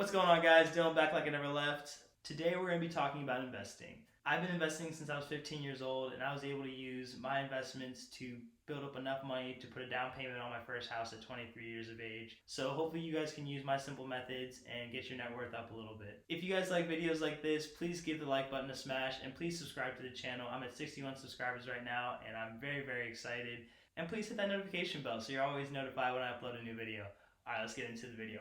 What's going on, guys? Dillon back like I never left. Today we're going to be talking about investing. I've been investing since I was 15 years old, and I was able to use my investments to build up enough money to put a down payment on my first house at 23 years of age. So hopefully you guys can use my simple methods and get your net worth up a little bit. If you guys like videos like this, please give the like button a smash and please subscribe to the channel. I'm at 61 subscribers right now, and I'm very excited. And please hit that notification bell so you're always notified when I upload a new video. Alright, let's get into the video.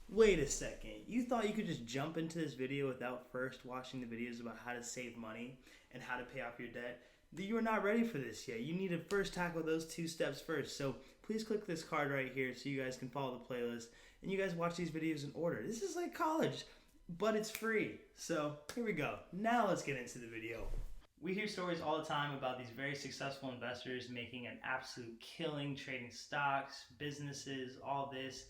Wait a second, you thought you could just jump into this video without first watching the videos about how to save money and how to pay off your debt? You are not ready for this yet. You need to first tackle those two steps first. So please click this card right here so you guys can follow the playlist and you guys watch these videos in order. This is like college, but it's free. So here we go. Now let's get into the video. We hear stories all the time about these very successful investors making an absolute killing trading stocks, businesses, all this.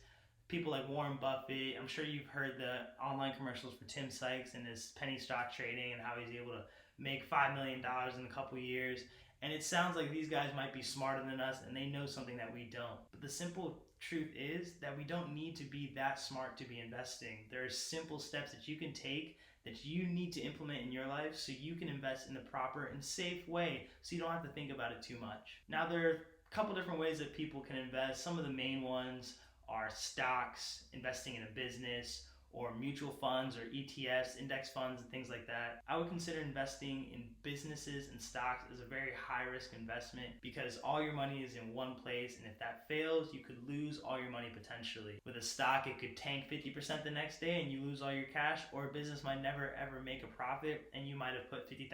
People like Warren Buffett. I'm sure you've heard the online commercials for Tim Sykes and his penny stock trading and how he's able to make $5 million in a couple years. And it sounds like these guys might be smarter than us and they know something that we don't. But the simple truth is that we don't need to be that smart to be investing. There are simple steps that you can take that you need to implement in your life so you can invest in the proper and safe way so you don't have to think about it too much. Now, there are a couple different ways that people can invest. Some of the main ones are stocks, investing in a business, or mutual funds or ETFs, index funds, and things like that. I would consider investing in businesses and stocks as a very high risk investment because all your money is in one place, and if that fails, you could lose all your money potentially. With a stock, it could tank 50% the next day and you lose all your cash, or a business might never ever make a profit and you might have put $50,000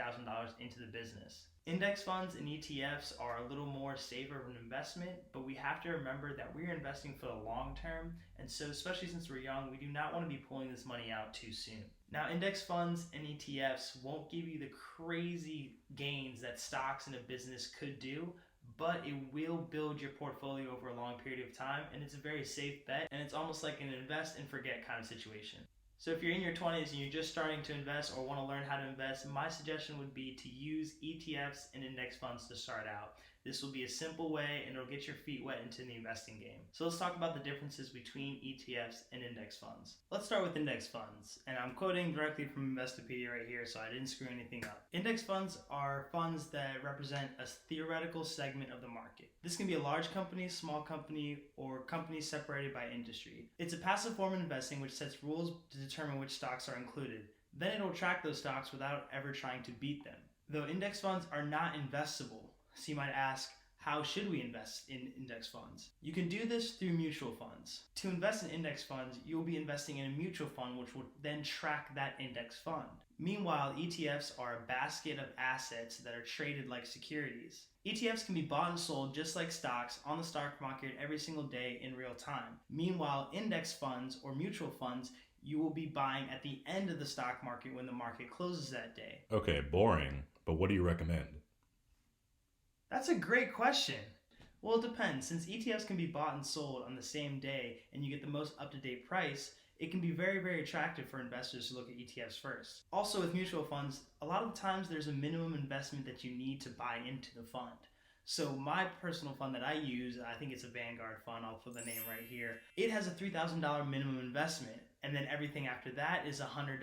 into the business. Index funds and ETFs are a little more safer of an investment, but we have to remember that we're investing for the long term, and so especially since we're young, we do not want to be pulling this money out too soon. Now, index funds and ETFs won't give you the crazy gains that stocks in a business could do, but it will build your portfolio over a long period of time, and it's a very safe bet, and it's almost like an invest and forget kind of situation. So if you're in your 20s and you're just starting to invest or want to learn how to invest, my suggestion would be to use ETFs and index funds to start out. This will be a simple way and it'll get your feet wet into the investing game. So let's talk about the differences between ETFs and index funds. Let's start with index funds. And I'm quoting directly from Investopedia right here, so I didn't screw anything up. Index funds are funds that represent a theoretical segment of the market. This can be a large company, small company, or companies separated by industry. It's a passive form of investing which sets rules to determine which stocks are included. Then it'll track those stocks without ever trying to beat them. Though index funds are not investable, so you might ask, how should we invest in index funds? You can do this through mutual funds. To invest in index funds, you'll be investing in a mutual fund which will then track that index fund. Meanwhile, ETFs are a basket of assets that are traded like securities. ETFs can be bought and sold just like stocks on the stock market every single day in real time. Meanwhile, index funds or mutual funds you will be buying at the end of the stock market when the market closes that day. Okay, boring, but what do you recommend? That's a great question. Well, it depends. Since ETFs can be bought and sold on the same day and you get the most up-to-date price, it can be very attractive for investors to look at ETFs first. Also, with mutual funds, a lot of the times there's a minimum investment that you need to buy into the fund. So my personal fund that I use, I think it's a Vanguard fund, I'll put the name right here. It has a $3,000 minimum investment, and then everything after that is a $100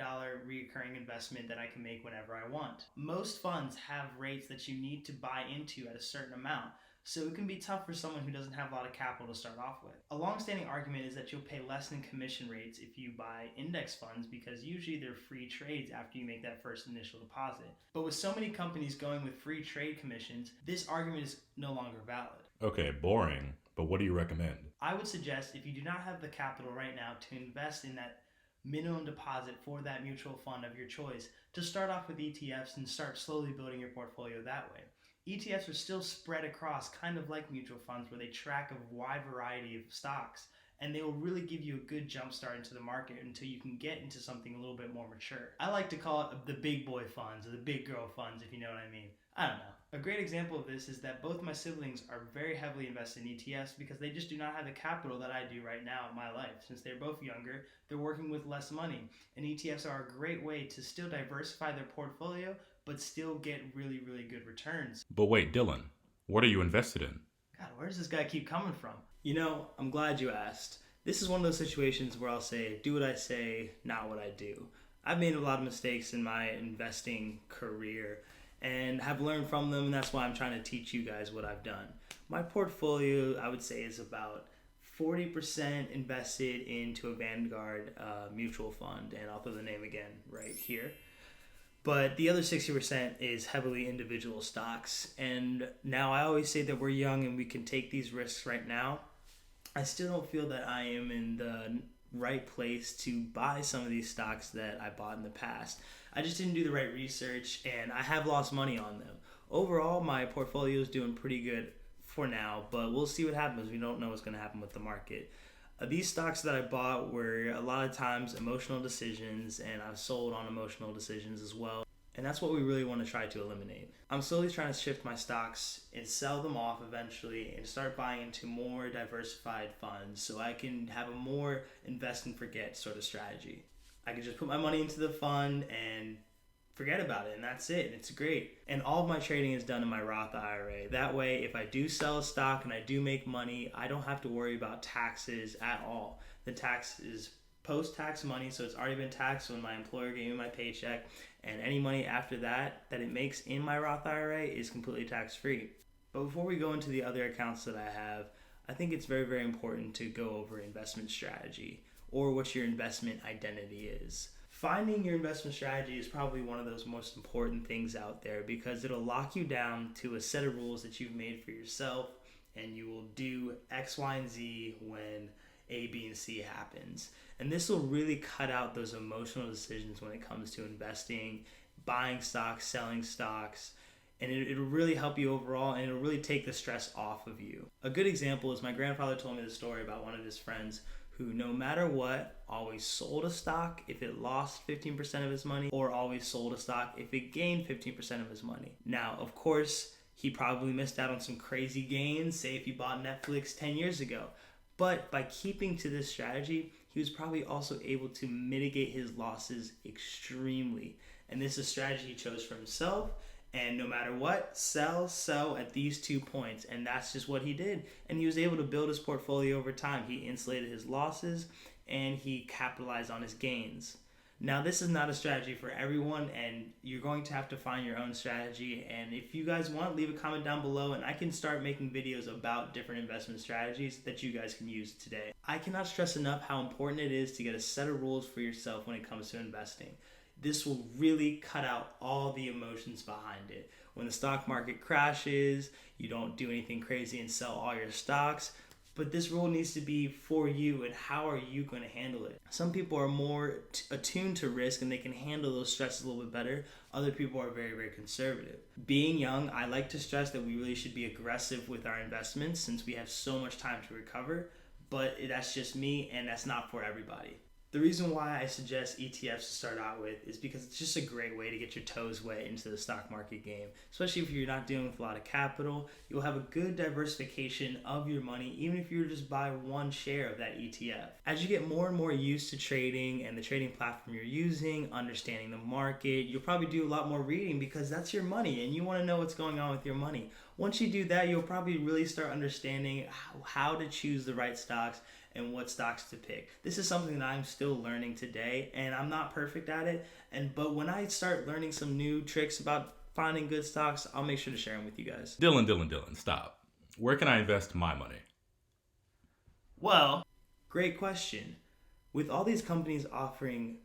recurring investment that I can make whenever I want. Most funds have rates that you need to buy into at a certain amount, so it can be tough for someone who doesn't have a lot of capital to start off with. A long-standing argument is that you'll pay less than commission rates if you buy index funds because usually they're free trades after you make that first initial deposit. But with so many companies going with free trade commissions, this argument is no longer valid. Okay, boring, but what do you recommend? I would suggest if you do not have the capital right now to invest in that minimum deposit for that mutual fund of your choice, to start off with ETFs and start slowly building your portfolio that way. ETFs are still spread across, kind of like mutual funds, where they track a wide variety of stocks, and they will really give you a good jump start into the market until you can get into something a little bit more mature. I like to call it the big boy funds, or the big girl funds, if you know what I mean. I don't know. A great example of this is that both my siblings are very heavily invested in ETFs because they just do not have the capital that I do right now in my life. Since they're both younger, they're working with less money, and ETFs are a great way to still diversify their portfolio but still get really good returns. But wait, Dillon, what are you invested in? God, where does this guy keep coming from? You know, I'm glad you asked. This is one of those situations where I'll say, do what I say, not what I do. I've made a lot of mistakes in my investing career and have learned from them, and that's why I'm trying to teach you guys what I've done. My portfolio, I would say, is about 40% invested into a Vanguard mutual fund, and I'll throw the name again right here. But the other 60% is heavily individual stocks. And now I always say that we're young and we can take these risks right now. I still don't feel that I am in the right place to buy some of these stocks that I bought in the past. I just didn't do the right research and I have lost money on them. Overall, my portfolio is doing pretty good for now, but we'll see what happens. We don't know what's going to happen with the market. These stocks that I bought were a lot of times emotional decisions, and I've sold on emotional decisions as well. And that's what we really want to try to eliminate. I'm slowly trying to shift my stocks and sell them off eventually and start buying into more diversified funds so I can have a more invest and forget sort of strategy. I can just put my money into the fund and forget about it, and that's it. It's great. And all of my trading is done in my Roth IRA. That way, if I do sell a stock and I do make money, I don't have to worry about taxes at all. The tax is post-tax money, so it's already been taxed when my employer gave me my paycheck, and any money after that it makes in my Roth IRA is completely tax-free. But before we go into the other accounts that I have, I think it's very, very important to go over investment strategy or what your investment identity is. Finding your investment strategy is probably one of those most important things out there because it'll lock you down to a set of rules that you've made for yourself, and you will do X, Y, and Z when A, B, and C happens. And this will really cut out those emotional decisions when it comes to investing, buying stocks, selling stocks, and it'll really help you overall, and it'll really take the stress off of you. A good example is my grandfather told me the story about one of his friends who, no matter what, always sold a stock if it lost 15% of his money, or always sold a stock if it gained 15% of his money. Now, of course, he probably missed out on some crazy gains, say if he bought Netflix 10 years ago. But by keeping to this strategy, he was probably also able to mitigate his losses extremely. And this is a strategy he chose for himself. And no matter what, sell at these 2 points. And that's just what he did. And he was able to build his portfolio over time. He insulated his losses and he capitalized on his gains. Now, this is not a strategy for everyone, and you're going to have to find your own strategy. And if you guys want, leave a comment down below and I can start making videos about different investment strategies that you guys can use today. I cannot stress enough how important it is to get a set of rules for yourself when it comes to investing. This will really cut out all the emotions behind it. When the stock market crashes, you don't do anything crazy and sell all your stocks. But this rule needs to be for you, and how are you going to handle it? Some people are more attuned to risk and they can handle those stresses a little bit better. Other people are very, very conservative. Being young, I like to stress that we really should be aggressive with our investments since we have so much time to recover. But that's just me, and that's not for everybody. The reason why I suggest ETFs to start out with is because it's just a great way to get your toes wet into the stock market game. Especially if you're not dealing with a lot of capital, you'll have a good diversification of your money, even if you just buy one share of that ETF. As you get more and more used to trading and the trading platform you're using, understanding the market, you'll probably do a lot more reading because that's your money and you want to know what's going on with your money. Once you do that, you'll probably really start understanding how to choose the right stocks and what stocks to pick. This is something that I'm still learning today, and I'm not perfect at it. But when I start learning some new tricks about finding good stocks, I'll make sure to share them with you guys. Dillon, stop. Where can I invest my money? Well, great question. With all these companies offering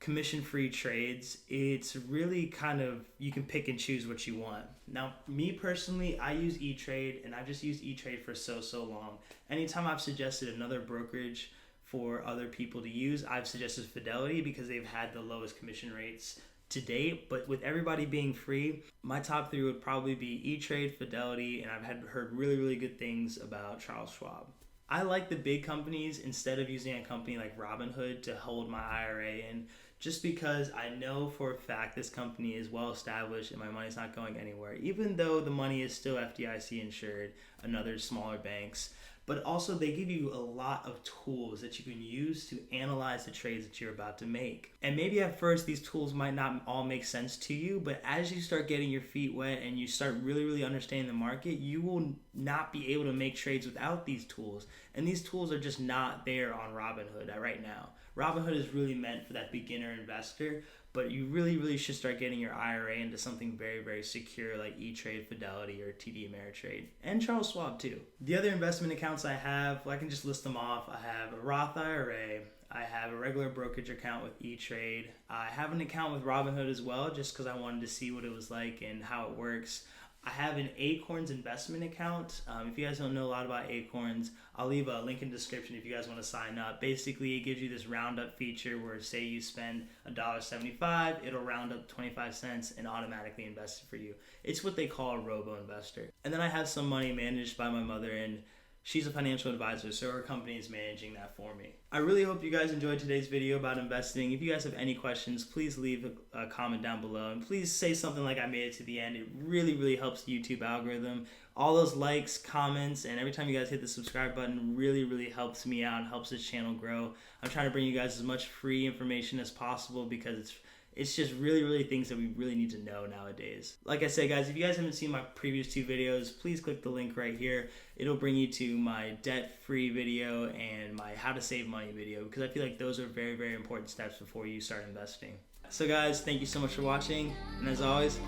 commission-free trades, it's really kind of, you can pick and choose what you want. Now, me personally, I use E-Trade, and I've just used E-Trade for so long. Anytime I've suggested another brokerage for other people to use, I've suggested Fidelity because they've had the lowest commission rates to date. But with everybody being free, my top three would probably be E-Trade, Fidelity, and I've heard really good things about Charles Schwab. I like the big companies instead of using a company like Robinhood to hold my IRA in, just because I know for a fact this company is well established and my money's not going anywhere, even though the money is still FDIC insured and other smaller banks. but also they give you a lot of tools that you can use to analyze the trades that you're about to make. And maybe at first these tools might not all make sense to you, but as you start getting your feet wet and you start really understanding the market, you will not be able to make trades without these tools. And these tools are just not there on Robinhood right now. Robinhood is really meant for that beginner investor, but you really should start getting your IRA into something very secure like E-Trade, Fidelity, or TD Ameritrade, and Charles Schwab too. The other investment accounts I have, well, I can just list them off. I have a Roth IRA, I have a regular brokerage account with E-Trade, I have an account with Robinhood as well, just because I wanted to see what it was like and how it works. I have an Acorns investment account. If you guys don't know a lot about Acorns, I'll leave a link in the description if you guys want to sign up. Basically, it gives you this roundup feature where, say you spend $1.75, it'll round up 25 cents and automatically invest it for you. It's what they call a robo-investor. And then I have some money managed by my mother, and she's a financial advisor, so her company is managing that for me. I really hope you guys enjoyed today's video about investing. If you guys have any questions, please leave a comment down below. And please say something like I made it to the end. It really helps the YouTube algorithm. All those likes, comments, and every time you guys hit the subscribe button really helps me out and helps this channel grow. I'm trying to bring you guys as much free information as possible because it's just really things that we really need to know nowadays. Like I said, guys, if you guys haven't seen my previous 2 videos, please click the link right here. It'll bring you to my debt-free video and my how to save money video, because I feel like those are very important steps before you start investing. So guys, thank you so much for watching, and as always,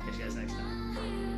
catch you guys next time.